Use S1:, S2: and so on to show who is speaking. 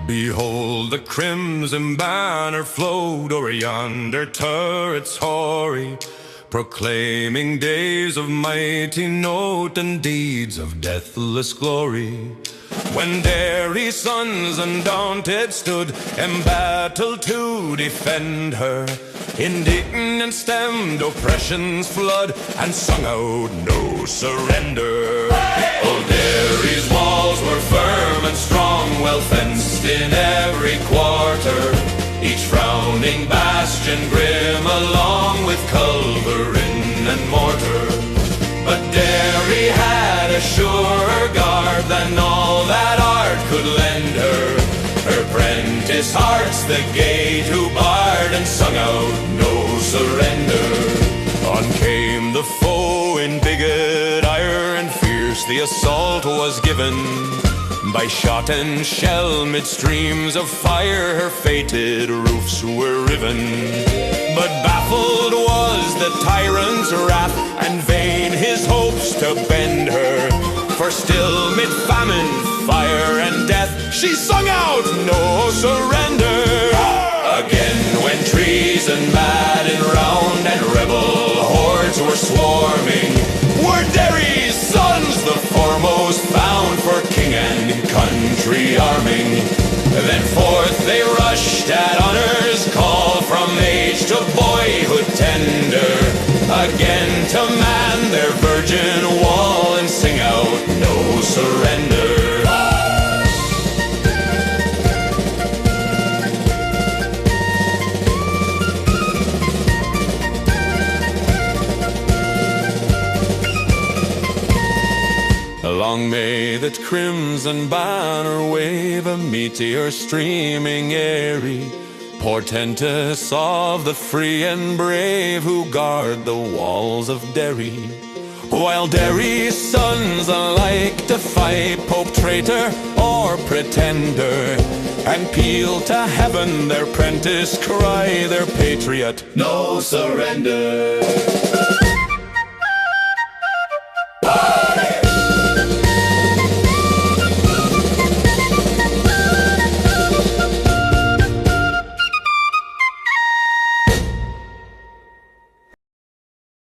S1: Behold, the crimson banner float o'er yonder turrets hoary, proclaiming days of mighty note and deeds of deathless glory. When Derry's sons undaunted stood, embattled to defend her, indignant stemmed oppression's flood, and sung out no surrender. Old Derry's walls were firm and strong, well fenced in every quarter, each frowning bastion grim, along with culverin and mortar. But Derry had a surer guard than all that art could lend her. Her prentice hearts the gate who barred and sung out no surrender. On came the foe in bigot ire, and fierce the assault was given. By shot and shell mid streams of fire her fated roofs were riven. But baffled was the tyrant's wrath, and vain his hopes to bend her. For still mid famine, fire and death, she sung out no surrender. Again when treason maddened round, and rebel hordes were swarming, were Derry's sons the foremost found for king and country arming. Then forth they rushed at honour's call, from age to boyhood tender, again to man their virgin wall and sing out no surrender. Long may that crimson banner wave, a meteor streaming airy, portentous of the free and brave who guard the walls of Derry. While Derry's sons alike defy pope, traitor, or pretender, and peal to heaven their prentice cry, their patriot, no surrender.